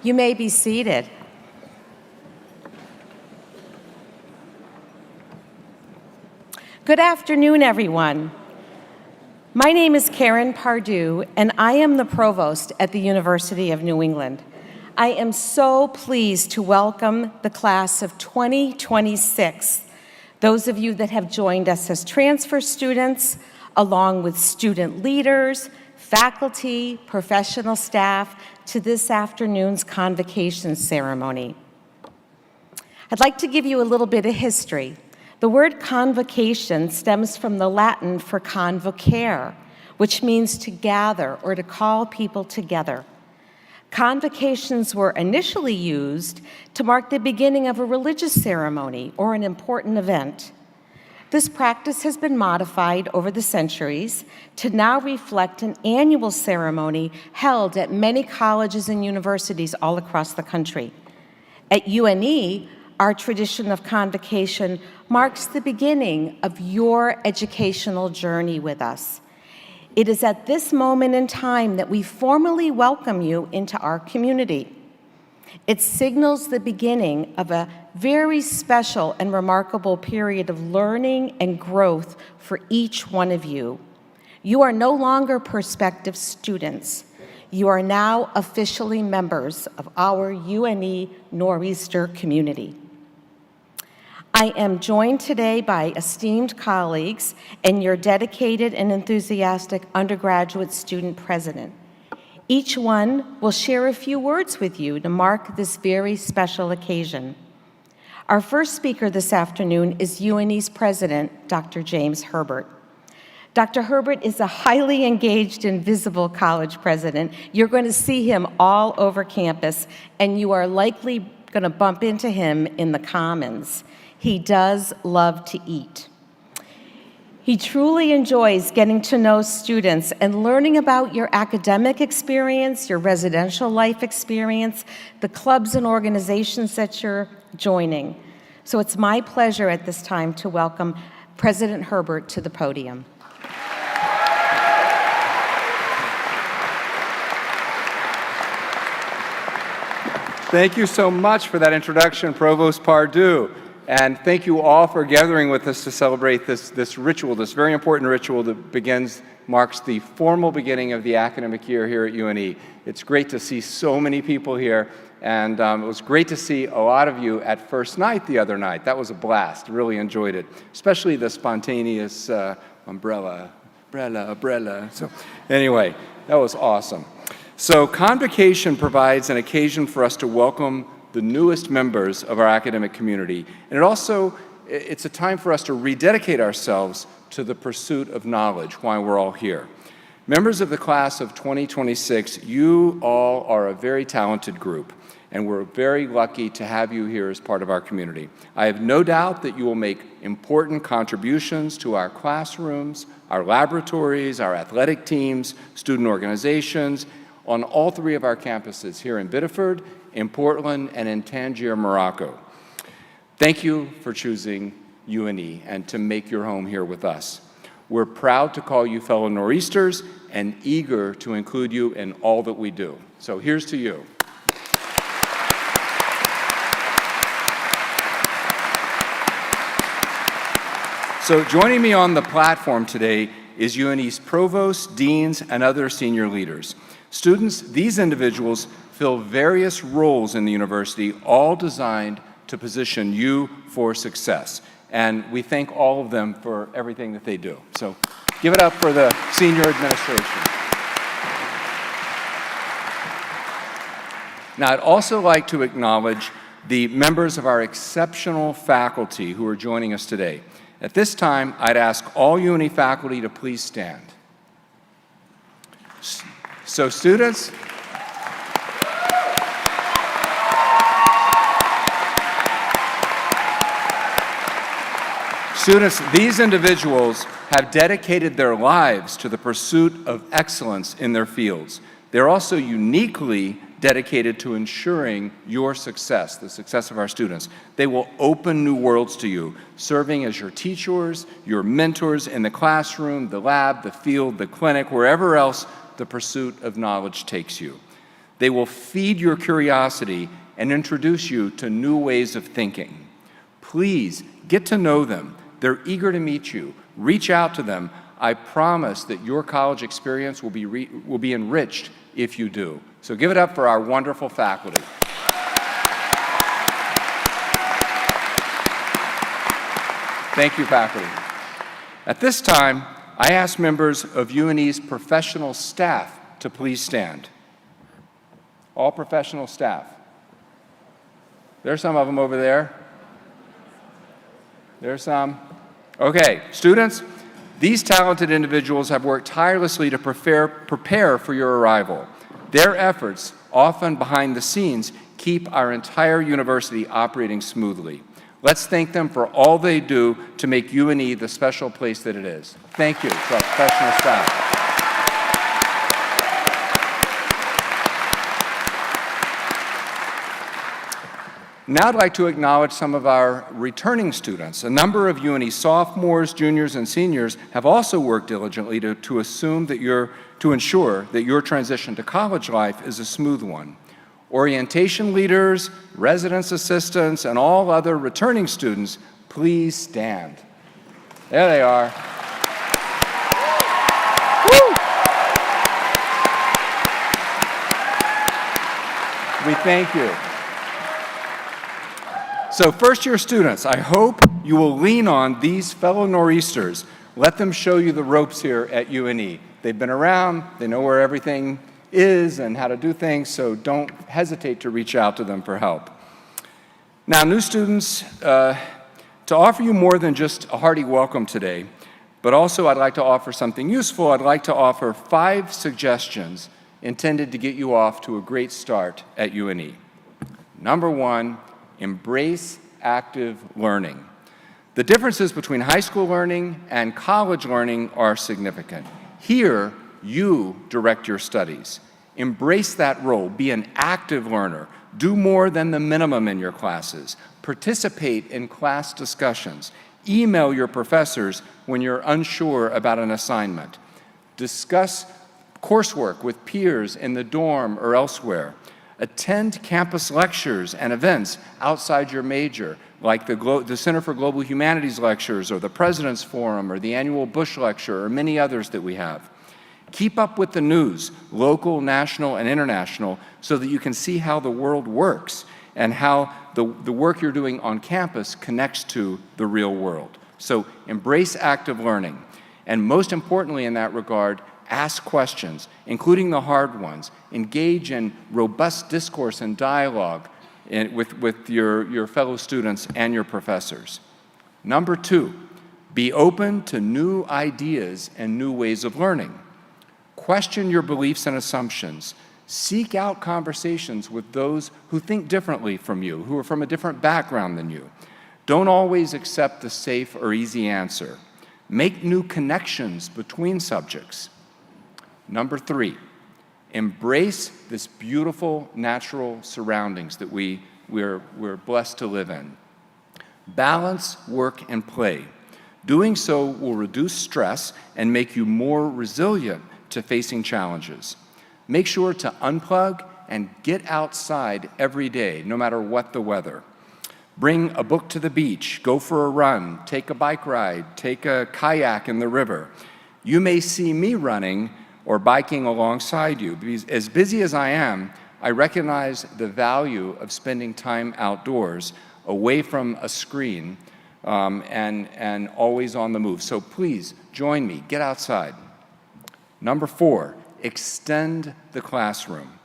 You may be seated. Good afternoon, everyone. My name is Karen Pardue, and I am the provost at the University of New England. I am so pleased to welcome the class of 2026, those of you that have joined us as transfer students, along with student leaders, faculty, professional staff, to this afternoon's convocation ceremony. I'd like to give you a little bit of history. The word convocation stems from the Latin for convocare, which means to gather or to call people together. Convocations were initially used to mark the beginning of a religious ceremony or an important event. This practice has been modified over the centuries to now reflect an annual ceremony held at many colleges and universities all across the country. At UNE, our tradition of convocation marks the beginning of your educational journey with us. It is at this moment in time that we formally welcome you into our community. It signals the beginning of a very special and remarkable period of learning and growth for each one of you. You are no longer prospective students. You are now officially members of our UNE Nor'easter community. I am joined today by esteemed colleagues and your dedicated and enthusiastic undergraduate student president. Each one will share a few words with you to mark this very special occasion. Our first speaker this afternoon is UNE's president, Dr. James Herbert. Dr. Herbert is a highly engaged and visible college president. You're going to see him all over campus, and you are likely going to bump into him in the Commons. He does love to eat. He truly enjoys getting to know students and learning about your academic experience, your residential life experience, the clubs and organizations that you're joining. So it's my pleasure at this time to welcome President Herbert to the podium. Thank you so much for that introduction, Provost Pardue. And thank you all for gathering with us to celebrate this ritual, this very important ritual that marks the formal beginning of the academic year here at UNE. It's great to see so many people here, and it was great to see a lot of you at first night the other night. That was a blast, really enjoyed it, especially the spontaneous umbrella. So anyway, that was awesome. So Convocation provides an occasion for us to welcome the newest members of our academic community. And it's a time for us to rededicate ourselves to the pursuit of knowledge, why we're all here. Members of the class of 2026, you all are a very talented group, and we're very lucky to have you here as part of our community. I have no doubt that you will make important contributions to our classrooms, our laboratories, our athletic teams, student organizations, on all three of our campuses here in Biddeford, in Portland, and in Tangier, Morocco. Thank you for choosing UNE and to make your home here with us. We're proud to call you fellow Nor'easters and eager to include you in all that we do. So here's to you. So joining me on the platform today is UNE's provosts, deans, and other senior leaders. Students, these individuals fill various roles in the university, all designed to position you for success. And we thank all of them for everything that they do. So give it up for the senior administration. Now, I'd also like to acknowledge the members of our exceptional faculty who are joining us today. At this time, I'd ask all UNE faculty to please stand. So students, these individuals have dedicated their lives to the pursuit of excellence in their fields. They're also uniquely dedicated to ensuring your success, the success of our students. They will open new worlds to you, serving as your teachers, your mentors in the classroom, the lab, the field, the clinic, wherever else the pursuit of knowledge takes you. They will feed your curiosity and introduce you to new ways of thinking. Please get to know them. They're eager to meet you. Reach out to them. I promise that your college experience will be enriched if you do. So give it up for our wonderful faculty. Thank you, faculty. At this time, I ask members of UNE's professional staff to please stand. All professional staff. There's some of them over there. There's some. Okay, students, these talented individuals have worked tirelessly to prepare for your arrival. Their efforts, often behind the scenes, keep our entire university operating smoothly. Let's thank them for all they do to make UNE the special place that it is. Thank you to our professional staff. Now I'd like to acknowledge some of our returning students. A number of UNE sophomores, juniors, and seniors have also worked diligently to ensure that your transition to college life is a smooth one. Orientation leaders, residence assistants, and all other returning students, please stand. There they are. Woo! We thank you. So first-year students, I hope you will lean on these fellow Nor'easters. Let them show you the ropes here at UNE. They've been around, they know where everything is and how to do things, so don't hesitate to reach out to them for help. Now, new students, to offer you more than just a hearty welcome today, but also I'd like to offer something useful. I'd like to offer 5 suggestions intended to get you off to a great start at UNE. Number 1, embrace active learning. The differences between high school learning and college learning are significant. Here, you direct your studies. Embrace that role. Be an active learner. Do more than the minimum in your classes. Participate in class discussions. Email your professors when you're unsure about an assignment. Discuss coursework with peers in the dorm or elsewhere. Attend campus lectures and events outside your major, like the Center for Global Humanities lectures or the President's Forum or the annual Bush Lecture or many others that we have. Keep up with the news, local, national, and international, so that you can see how the world works and how the work you're doing on campus connects to the real world. So embrace active learning. And most importantly in that regard, ask questions, including the hard ones. Engage in robust discourse and dialogue with your fellow students and your professors. Number 2, be open to new ideas and new ways of learning. Question your beliefs and assumptions. Seek out conversations with those who think differently from you, who are from a different background than you. Don't always accept the safe or easy answer. Make new connections between subjects. Number 3, embrace this beautiful natural surroundings that we're blessed to live in. Balance work and play. Doing so will reduce stress and make you more resilient to facing challenges. Make sure to unplug and get outside every day, no matter what the weather. Bring a book to the beach, go for a run, take a bike ride, take a kayak in the river. You may see me running or biking alongside you. Because as busy as I am, I recognize the value of spending time outdoors, away from a screen, and always on the move. So please, join me, get outside. Number 4, extend the classroom.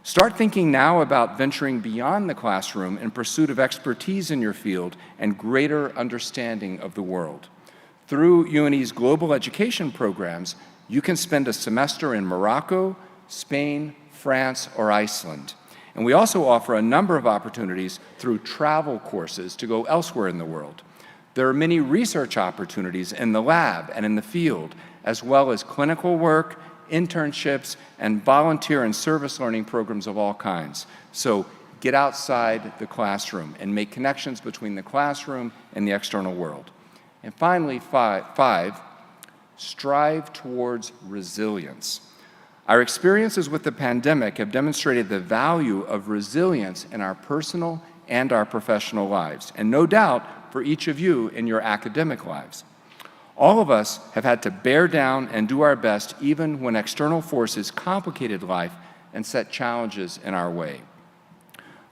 Start thinking now about venturing beyond the classroom in pursuit of expertise in your field and greater understanding of the world. Through UNE's global education programs, you can spend a semester in Morocco, Spain, France, or Iceland. And we also offer a number of opportunities through travel courses to go elsewhere in the world. There are many research opportunities in the lab and in the field, as well as clinical work, internships, and volunteer and service learning programs of all kinds. So get outside the classroom and make connections between the classroom and the external world. And finally, 5, strive towards resilience. Our experiences with the pandemic have demonstrated the value of resilience in our personal and our professional lives, and no doubt for each of you in your academic lives. All of us have had to bear down and do our best even when external forces complicated life and set challenges in our way.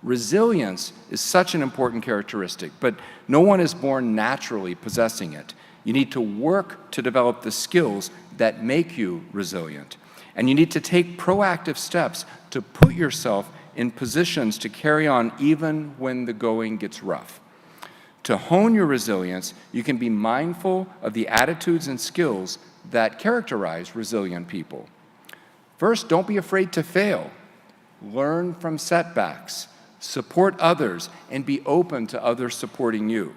Resilience is such an important characteristic, but no one is born naturally possessing it. You need to work to develop the skills that make you resilient. And you need to take proactive steps to put yourself in positions to carry on even when the going gets rough. To hone your resilience, you can be mindful of the attitudes and skills that characterize resilient people. First, don't be afraid to fail. Learn from setbacks. Support others and be open to others supporting you.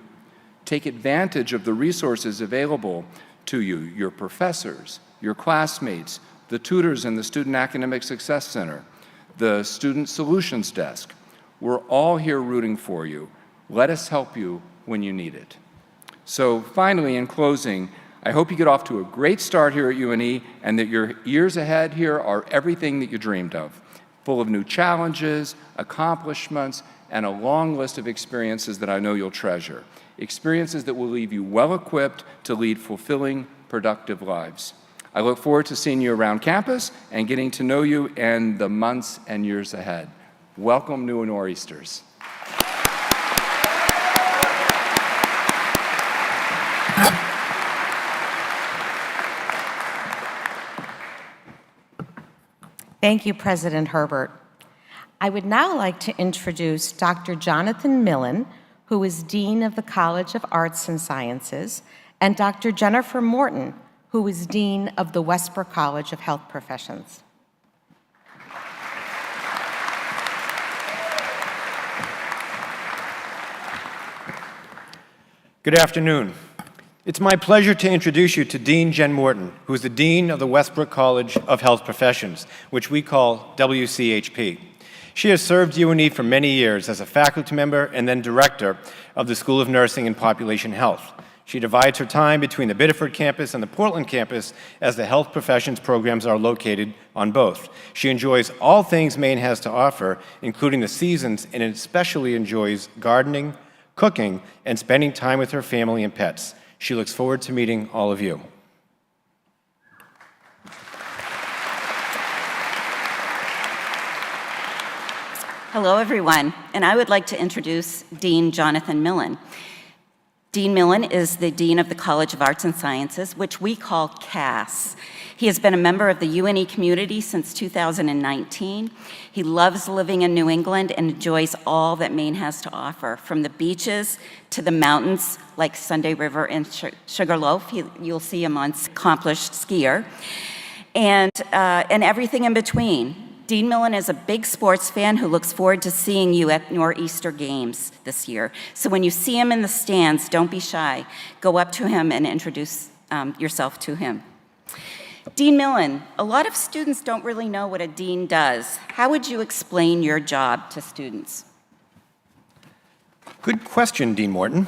Take advantage of the resources available to you, your professors, your classmates, the tutors in the Student Academic Success Center, the Student Solutions Desk. We're all here rooting for you. Let us help you when you need it. So finally, in closing, I hope you get off to a great start here at UNE and that your years ahead here are everything that you dreamed of, full of new challenges, accomplishments, and a long list of experiences that I know you'll treasure. Experiences that will leave you well-equipped to lead fulfilling, productive lives. I look forward to seeing you around campus and getting to know you in the months and years ahead. Welcome, new and Nor'easters. Thank you, President Herbert. I would now like to introduce Dr. Jonathan Millen, who is Dean of the College of Arts and Sciences, and Dr. Jennifer Morton, who is Dean of the Westbrook College of Health Professions. Good afternoon. It's my pleasure to introduce you to Dean Jen Morton, who is the Dean of the Westbrook College of Health Professions, which we call WCHP. She has served UNE for many years as a faculty member and then director of the School of Nursing and Population Health. She divides her time between the Biddeford campus and the Portland campus as the health professions programs are located on both. She enjoys all things Maine has to offer, including the seasons, and especially enjoys gardening, cooking, and spending time with her family and pets. She looks forward to meeting all of you. Hello, everyone, and I would like to introduce Dean Jonathan Millen. Dean Millen is the Dean of the College of Arts and Sciences, which we call CAS. He has been a member of the UNE community since 2019. He loves living in New England and enjoys all that Maine has to offer, from the beaches to the mountains like Sunday River and Sugarloaf. You'll see him on accomplished skier, and everything in between. Dean Millen is a big sports fan who looks forward to seeing you at Nor'easter Games this year. So when you see him in the stands, don't be shy. Go up to him and introduce yourself to him. Dean Millen, a lot of students don't really know what a dean does. How would you explain your job to students? Good question, Dean Morton.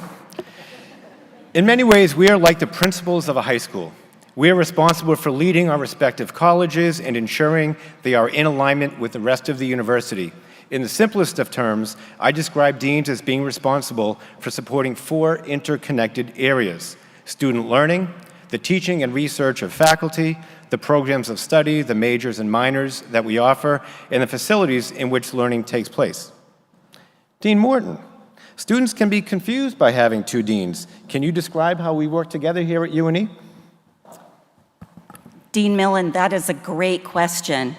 In many ways, we are like the principals of a high school. We are responsible for leading our respective colleges and ensuring they are in alignment with the rest of the university. In the simplest of terms, I describe deans as being responsible for supporting 4 interconnected areas: student learning, the teaching and research of faculty, the programs of study, the majors and minors that we offer, and the facilities in which learning takes place. Dean Morton, students can be confused by having 2 deans. Can you describe how we work together here at UNE? Dean Millen, that is a great question.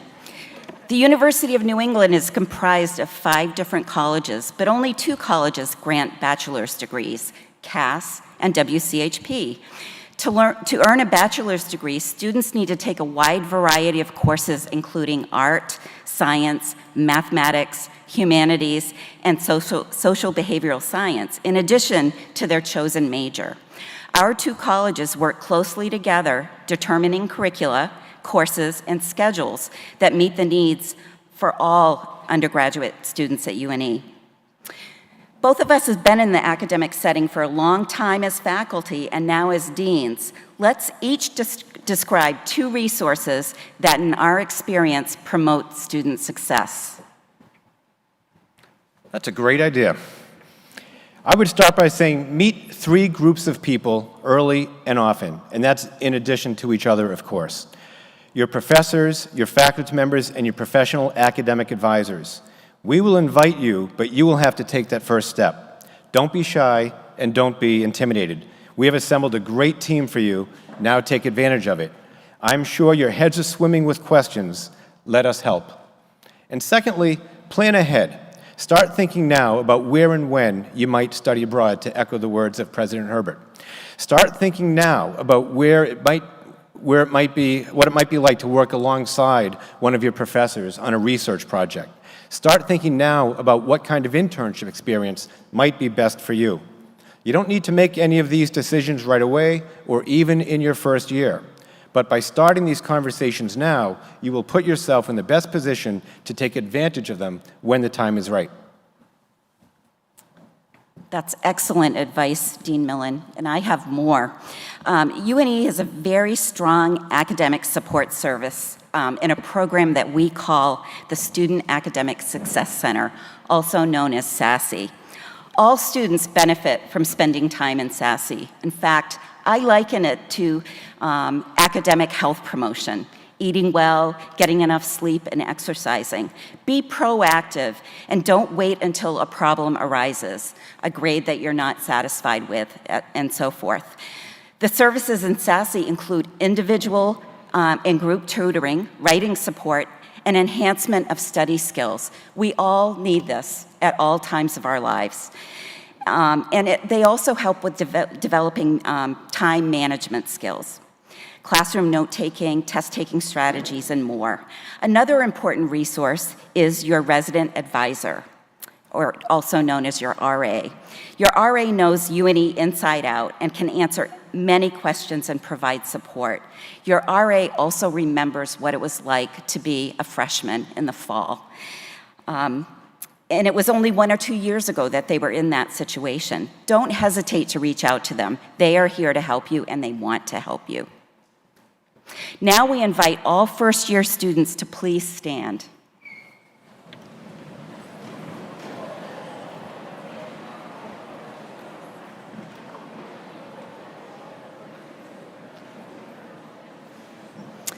The University of New England is comprised of 5 different colleges, but only 2 colleges grant bachelor's degrees, CAS and WCHP. To earn a bachelor's degree, students need to take a wide variety of courses, including art, science, mathematics, humanities, and social behavioral science, in addition to their chosen major. Our 2 colleges work closely together, determining curricula, courses, and schedules that meet the needs for all undergraduate students at UNE. Both of us have been in the academic setting for a long time as faculty and now as deans. Let's each describe 2 resources that, in our experience, promote student success. That's a great idea. I would start by saying meet 3 groups of people early and often, and that's in addition to each other, of course. Your professors, your faculty members, and your professional academic advisors. We will invite you, but you will have to take that first step. Don't be shy and don't be intimidated. We have assembled a great team for you. Now take advantage of it. I'm sure your heads are swimming with questions. Let us help. And secondly, plan ahead. Start thinking now about where and when you might study abroad, to echo the words of President Herbert. Start thinking now about what it might be like to work alongside one of your professors on a research project. Start thinking now about what kind of internship experience might be best for you. You don't need to make any of these decisions right away or even in your first year. But by starting these conversations now, you will put yourself in the best position to take advantage of them when the time is right. That's excellent advice, Dean Millen, and I have more. UNE has a very strong academic support service in a program that we call the Student Academic Success Center, also known as SASE. All students benefit from spending time in SASE. In fact, I liken it to academic health promotion, eating well, getting enough sleep, and exercising. Be proactive and don't wait until a problem arises, a grade that you're not satisfied with, and so forth. The services in SASE include individual and group tutoring, writing support, and enhancement of study skills. We all need this at all times of our lives. They also help with developing time management skills, classroom note-taking, test-taking strategies, and more. Another important resource is your resident advisor, or also known as your RA. Your RA knows UNE inside out and can answer many questions and provide support. Your RA also remembers what it was like to be a freshman in the fall. And it was only 1 or 2 years ago that they were in that situation. Don't hesitate to reach out to them. They are here to help you, and they want to help you. Now we invite all first-year students to please stand.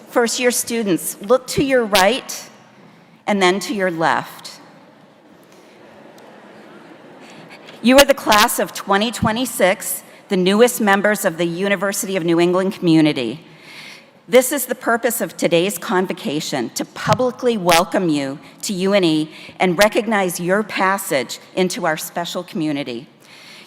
First-year students, look to your right and then to your left. You are the class of 2026, the newest members of the University of New England community. This is the purpose of today's convocation, to publicly welcome you to UNE and recognize your passage into our special community.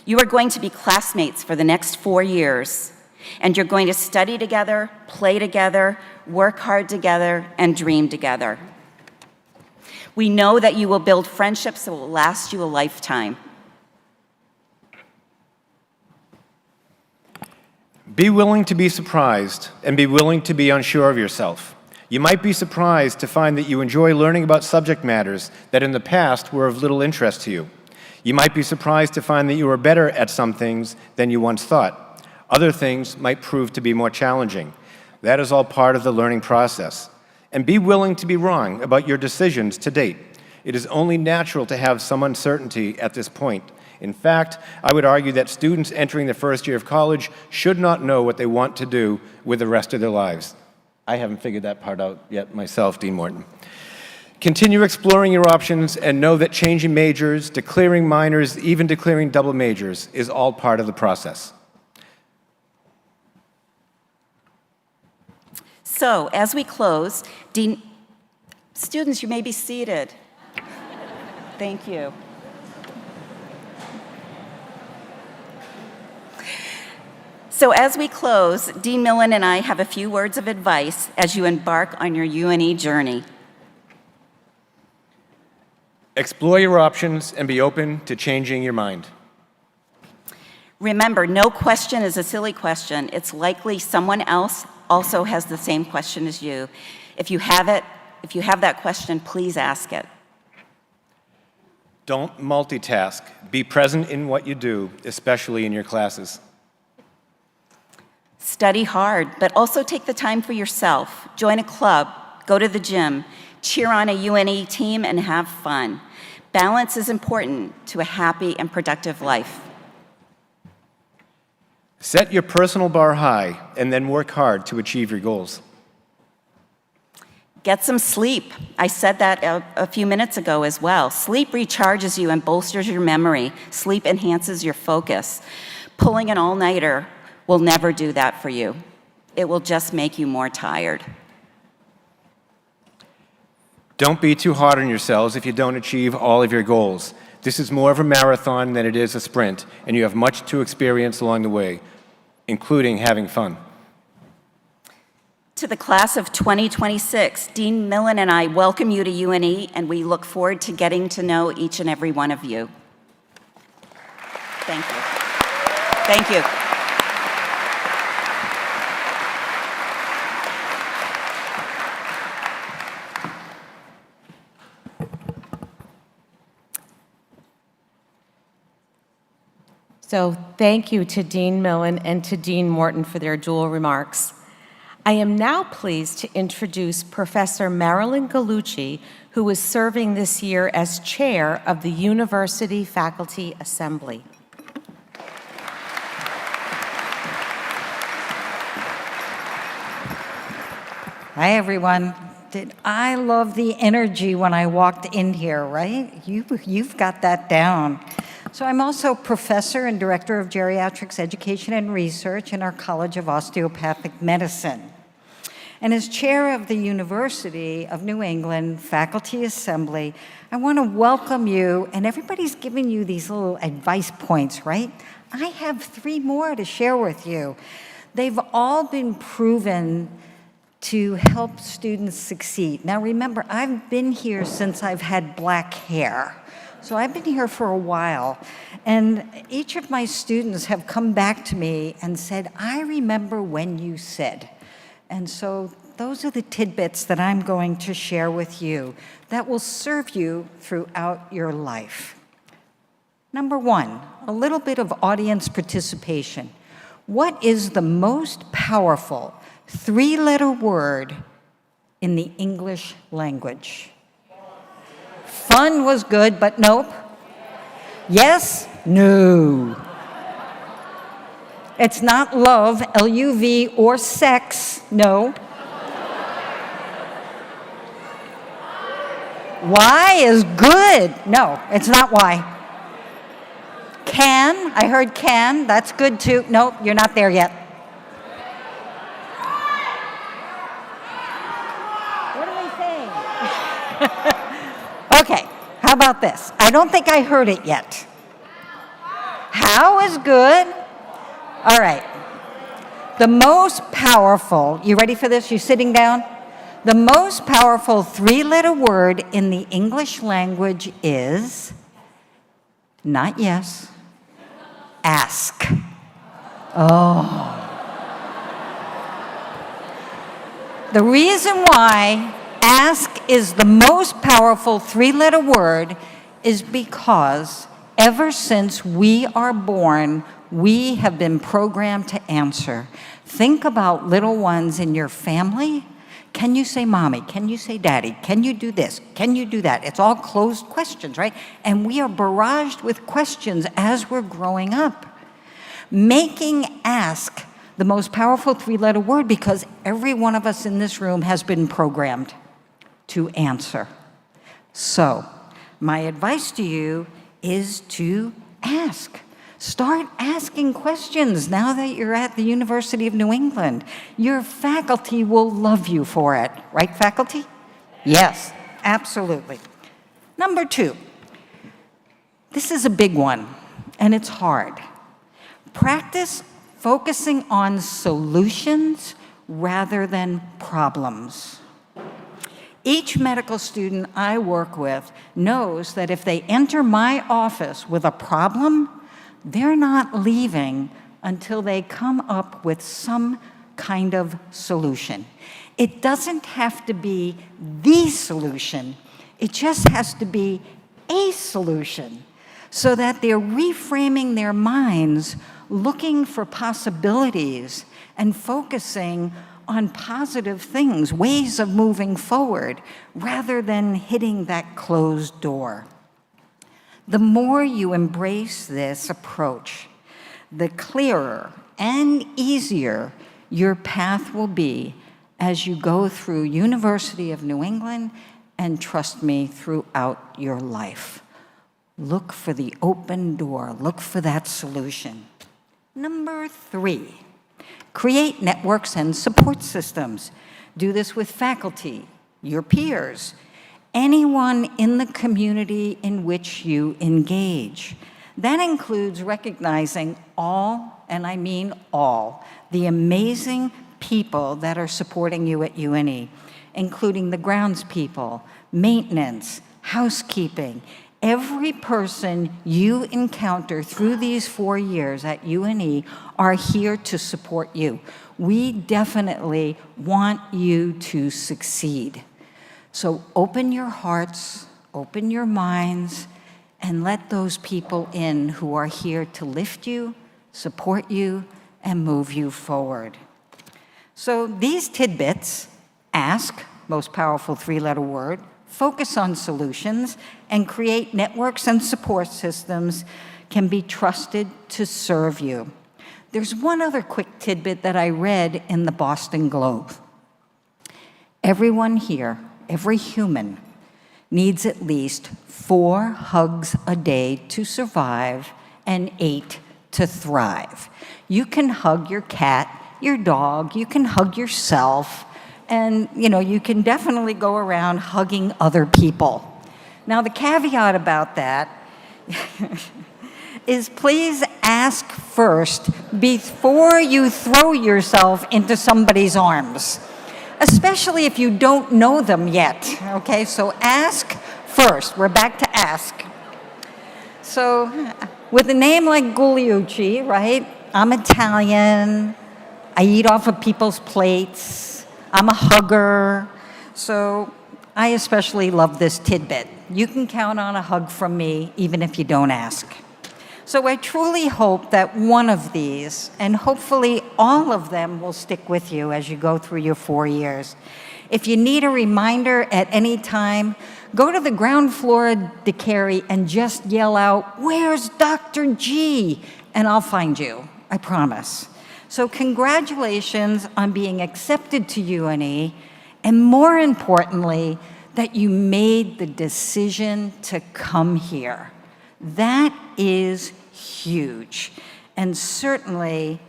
You are going to be classmates for the next 4 years, and you're going to study together, play together, work hard together, and dream together. We know that you will build friendships that will last you a lifetime. Be willing to be surprised and be willing to be unsure of yourself. You might be surprised to find that you enjoy learning about subject matters that in the past were of little interest to you. You might be surprised to find that you are better at some things than you once thought. Other things might prove to be more challenging. That is all part of the learning process. And be willing to be wrong about your decisions to date. It is only natural to have some uncertainty at this point. In fact, I would argue that students entering the first year of college should not know what they want to do with the rest of their lives. I haven't figured that part out yet myself, Dean Morton. Continue exploring your options and know that changing majors, declaring minors, even declaring double majors is all part of the process. So, as we close, Dean, students, you may be seated. Thank you. So as we close, Dean Millen and I have a few words of advice as you embark on your UNE journey. Explore your options and be open to changing your mind. Remember, no question is a silly question. It's likely someone else also has the same question as you. If you have that question, please ask it. Don't multitask. Be present in what you do, especially in your classes. Study hard, but also take the time for yourself. Join a club, go to the gym, cheer on a UNE team, and have fun. Balance is important to a happy and productive life. Set your personal bar high and then work hard to achieve your goals. Get some sleep. I said that a few minutes ago as well. Sleep recharges you and bolsters your memory. Sleep enhances your focus. Pulling an all-nighter will never do that for you. It will just make you more tired. Don't be too hard on yourselves if you don't achieve all of your goals. This is more of a marathon than it is a sprint, and you have much to experience along the way, including having fun. To the class of 2026, Dean Millen and I welcome you to UNE, and we look forward to getting to know each and every one of you. Thank you. Thank you. So thank you to Dean Millen and to Dean Morton for their dual remarks. I am now pleased to introduce Professor Marilyn Gallucci, who is serving this year as chair of the University Faculty Assembly. Hi, everyone. Did I love the energy when I walked in here, right? You've got that down. So I'm also professor and director of geriatrics education and research in our College of Osteopathic Medicine. And as chair of the University of New England Faculty Assembly, I want to welcome you, and everybody's giving you these little advice points, right? I have 3 more to share with you. They've all been proven to help students succeed. Now remember, I've been here since I've had black hair. So I've been here for a while, and each of my students have come back to me and said, I remember when you said. And so those are the tidbits that I'm going to share with you that will serve you throughout your life. Number 1, a little bit of audience participation. What is the most powerful 3-letter word in the English language? Fun was good, but nope. Yes? No. It's not love, L-U-V, or sex, no. Why is good. No, it's not why. Can, I heard can, that's good too. Nope, you're not there yet. What are they saying? Okay, how about this? I don't think I heard it yet. How is good? All right. The most powerful, you ready for this? You sitting down? The most powerful 3-letter word in the English language is, not yes, ask. Oh. The reason why ask is the most powerful 3-letter word is because ever since we are born, we have been programmed to answer. Think about little ones in your family. Can you say mommy? Can you say daddy? Can you do this? Can you do that? It's all closed questions, right? And we are barraged with questions as we're growing up. Making ask the most powerful 3-letter word because every one of us in this room has been programmed to answer. So, my advice to you is to ask. Start asking questions now that you're at the University of New England. Your faculty will love you for it. Right, faculty? Yes, absolutely. Number 2, this is a big one, and it's hard. Practice focusing on solutions rather than problems. Each medical student I work with knows that if they enter my office with a problem, they're not leaving until they come up with some kind of solution. It doesn't have to be the solution. It just has to be a solution so that they're reframing their minds, looking for possibilities, and focusing on positive things, ways of moving forward, rather than hitting that closed door. The more you embrace this approach, the clearer and easier your path will be as you go through University of New England and, trust me, throughout your life. Look for the open door. Look for that solution. Number 3, create networks and support systems. Do this with faculty, your peers, anyone in the community in which you engage. That includes recognizing all, and I mean all, the amazing people that are supporting you at UNE, including the grounds people, maintenance, housekeeping. Every person you encounter through these 4 years at UNE are here to support you. We definitely want you to succeed. So open your hearts, open your minds, and let those people in who are here to lift you, support you, and move you forward. So these tidbits, ask, most powerful 3-letter word, focus on solutions, and create networks and support systems, can be trusted to serve you. There's one other quick tidbit that I read in the Boston Globe. Everyone here, every human, needs at least 4 hugs a day to survive and 8 to thrive. You can hug your cat, your dog, you can hug yourself, and you can definitely go around hugging other people. Now, the caveat about that is please ask first before you throw yourself into somebody's arms, especially if you don't know them yet, okay? So ask first. We're back to ask. So with a name like Gallucci, right? I'm Italian. I eat off of people's plates. I'm a hugger. So I especially love this tidbit. You can count on a hug from me, even if you don't ask. So I truly hope that one of these, and hopefully all of them, will stick with you as you go through your 4 years. If you need a reminder at any time, go to the ground floor of DeCary and just yell out, "Where's Dr. G?" And I'll find you, I promise. So congratulations on being accepted to UNE, and more importantly, that you made the decision to come here. That is huge. And certainly,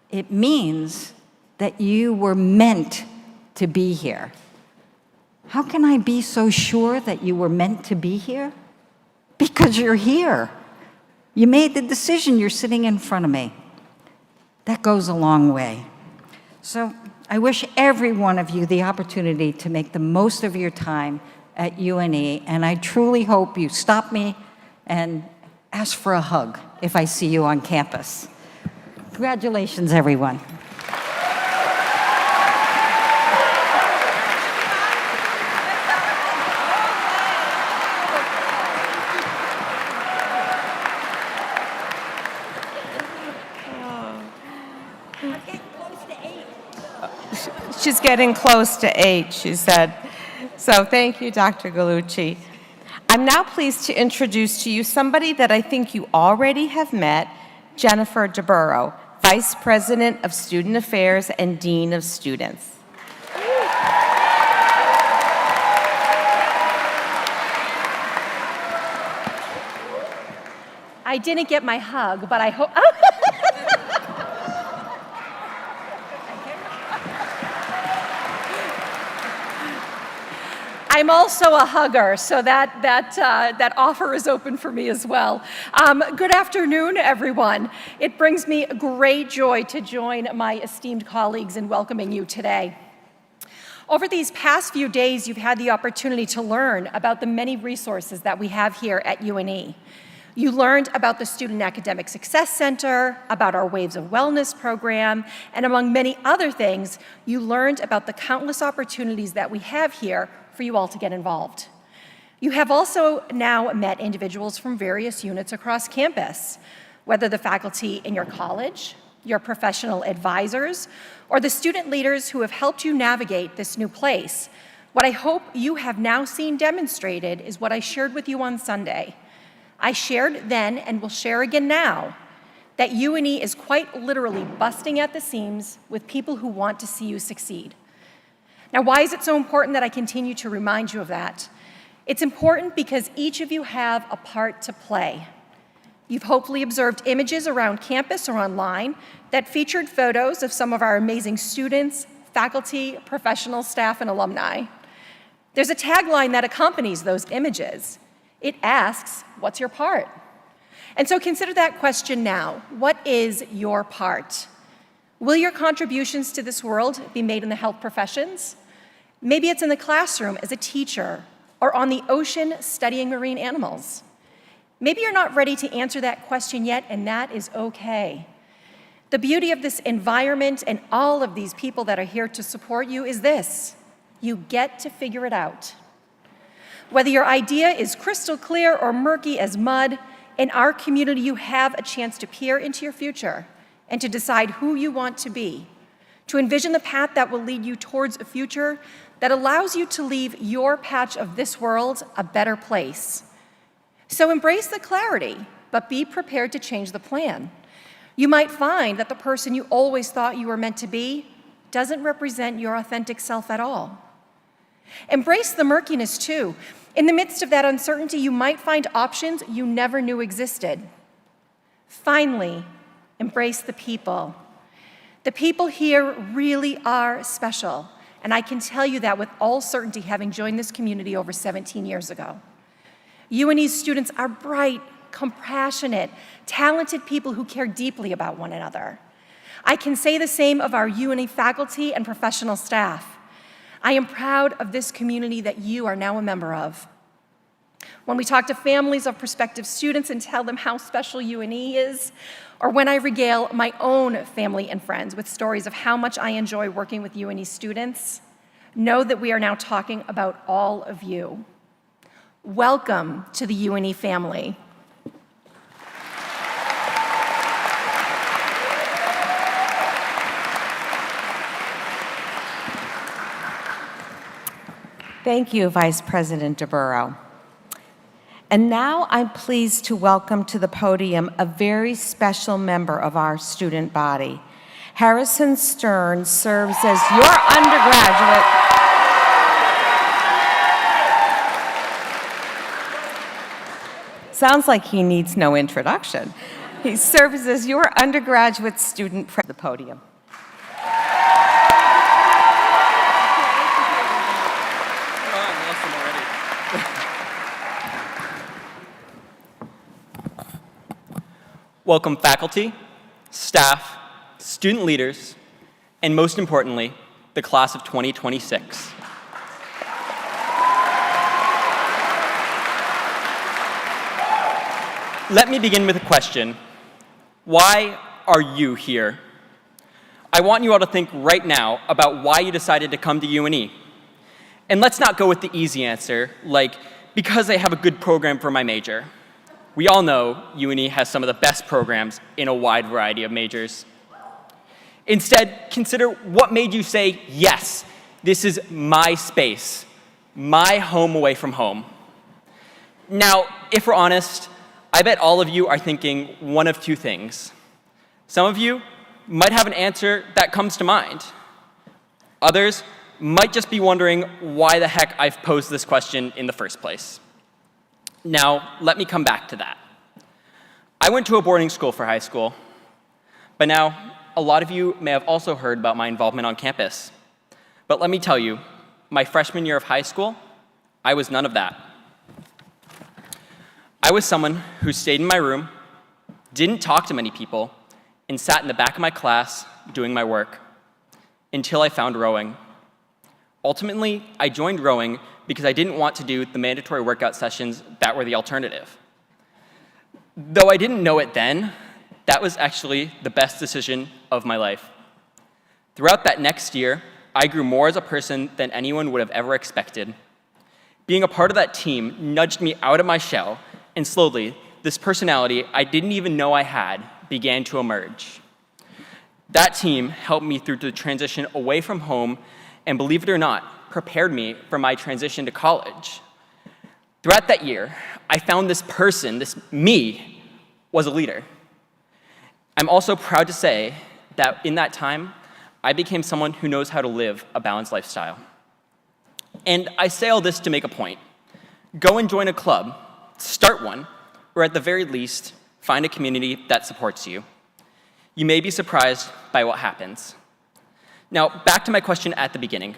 it means that you were meant to be here. How can I be so sure that you were meant to be here? Because you're here. You made the decision. You're sitting in front of me. That goes a long way. So I wish every one of you the opportunity to make the most of your time at UNE, and I truly hope you stop me and ask for a hug if I see you on campus. Congratulations, everyone. She's getting close to 8, she said. So thank you, Dr. Gallucci. I'm now pleased to introduce to you somebody that I think you already have met, Jennifer DeBurrow, Vice President of Student Affairs and Dean of Students. I didn't get my hug, but I hope. I'm also a hugger, so that offer is open for me as well. Good afternoon, everyone. It brings me great joy to join my esteemed colleagues in welcoming you today. Over these past few days, you've had the opportunity to learn about the many resources that we have here at UNE. You learned about the Student Academic Success Center, about our Waves of Wellness program, and among many other things, you learned about the countless opportunities that we have here for you all to get involved. You have also now met individuals from various units across campus, whether the faculty in your college, your professional advisors, or the student leaders who have helped you navigate this new place. What I hope you have now seen demonstrated is what I shared with you on Sunday. I shared then and will share again now that UNE is quite literally busting at the seams with people who want to see you succeed. Now, why is it so important that I continue to remind you of that? It's important because each of you have a part to play. You've hopefully observed images around campus or online that featured photos of some of our amazing students, faculty, professional staff, and alumni. There's a tagline that accompanies those images. It asks, what's your part? And so consider that question now. What is your part? Will your contributions to this world be made in the health professions? Maybe it's in the classroom as a teacher or on the ocean studying marine animals. Maybe you're not ready to answer that question yet, and that is okay. The beauty of this environment and all of these people that are here to support you is this: you get to figure it out. Whether your idea is crystal clear or murky as mud, in our community you have a chance to peer into your future and to decide who you want to be, to envision the path that will lead you towards a future that allows you to leave your patch of this world a better place. So embrace the clarity, but be prepared to change the plan. You might find that the person you always thought you were meant to be doesn't represent your authentic self at all. Embrace the murkiness too. In the midst of that uncertainty, you might find options you never knew existed. Finally, embrace the people. The people here really are special, and I can tell you that with all certainty, having joined this community over 17 years ago. UNE's students are bright, compassionate, talented people who care deeply about one another. I can say the same of our UNE faculty and professional staff. I am proud of this community that you are now a member of. When we talk to families of prospective students and tell them how special UNE is, or when I regale my own family and friends with stories of how much I enjoy working with UNE students, know that we are now talking about all of you. Welcome to the UNE family. Thank you, Vice President DeBurrow. And now I'm pleased to welcome to the podium a very special member of our student body. Harrison Stern serves as your undergraduate. Sounds like he needs no introduction. He serves as your undergraduate student president at the podium. Welcome faculty, staff, student leaders, and most importantly, the class of 2026. Let me begin with a question. Why are you here? I want you all to think right now about why you decided to come to UNE. And let's not go with the easy answer, like, because I have a good program for my major. We all know UNE has some of the best programs in a wide variety of majors. Instead, consider what made you say, yes, this is my space, my home away from home. Now, if we're honest, I bet all of you are thinking one of two things. Some of you might have an answer that comes to mind. Others might just be wondering why the heck I've posed this question in the first place. Now, let me come back to that. I went to a boarding school for high school, but now a lot of you may have also heard about my involvement on campus. But let me tell you, my freshman year of high school, I was none of that. I was someone who stayed in my room, didn't talk to many people, and sat in the back of my class doing my work until I found rowing. Ultimately, I joined rowing because I didn't want to do the mandatory workout sessions that were the alternative. Though I didn't know it then, that was actually the best decision of my life. Throughout that next year, I grew more as a person than anyone would have ever expected. Being a part of that team nudged me out of my shell, and slowly, this personality I didn't even know I had began to emerge. That team helped me through the transition away from home and, believe it or not, prepared me for my transition to college. Throughout that year, I found this person, this me, was a leader. I'm also proud to say that in that time, I became someone who knows how to live a balanced lifestyle. And I say all this to make a point. Go and join a club, start one, or at the very least, find a community that supports you. You may be surprised by what happens. Now, back to my question at the beginning.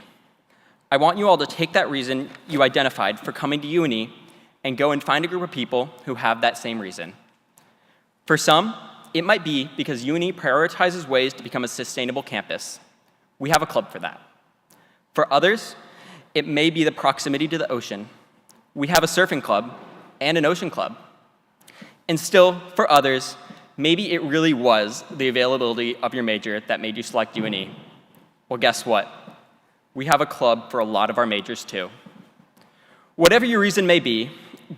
I want you all to take that reason you identified for coming to UNE and go and find a group of people who have that same reason. For some, it might be because UNE prioritizes ways to become a sustainable campus. We have a club for that. For others, it may be the proximity to the ocean. We have a surfing club and an ocean club. And still, for others, maybe it really was the availability of your major that made you select UNE. Well, guess what? We have a club for a lot of our majors too. Whatever your reason may be,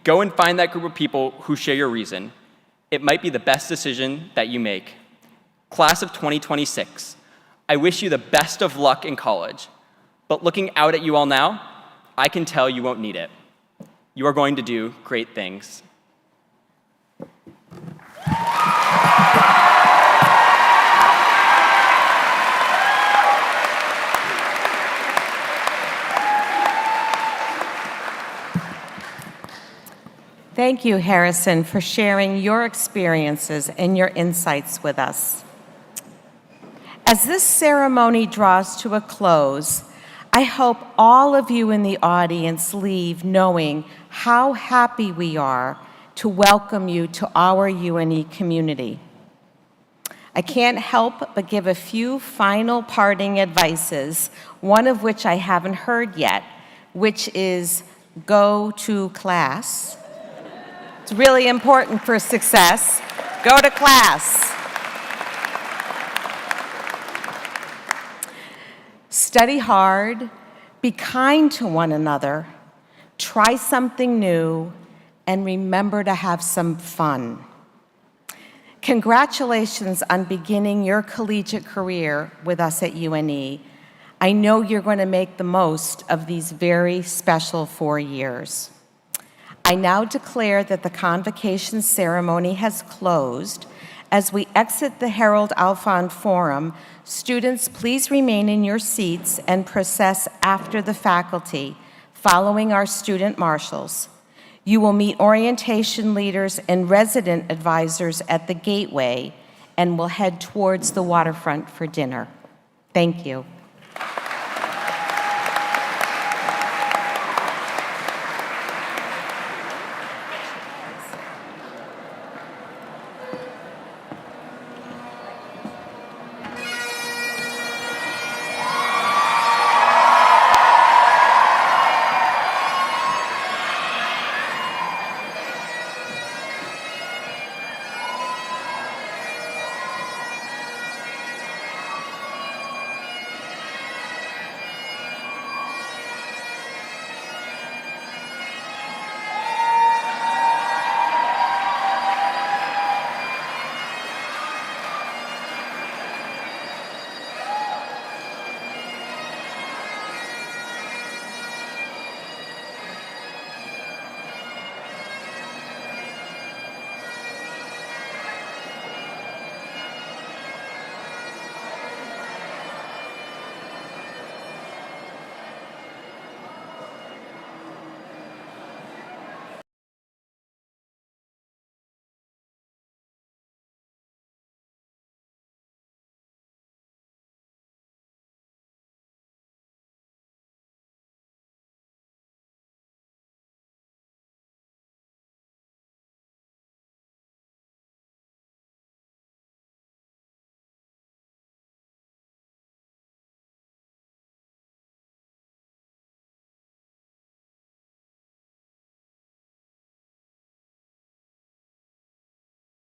go and find that group of people who share your reason. It might be the best decision that you make. Class of 2026, I wish you the best of luck in college. But looking out at you all now, I can tell you won't need it. You are going to do great things. Thank you, Harrison, for sharing your experiences and your insights with us. As this ceremony draws to a close, I hope all of you in the audience leave knowing how happy we are to welcome you to our UNE community. I can't help but give a few final parting advices, one of which I haven't heard yet, which is go to class. It's really important for success. Go to class. Study hard, be kind to one another, try something new, and remember to have some fun. Congratulations on beginning your collegiate career with us at UNE. I know you're going to make the most of these very special 4 years. I now declare that the convocation ceremony has closed. As we exit the Harold Alfond Forum, students, please remain in your seats and process after the faculty, following our student marshals. You will meet orientation leaders and resident advisors at the gateway and will head towards the waterfront for dinner. Thank you.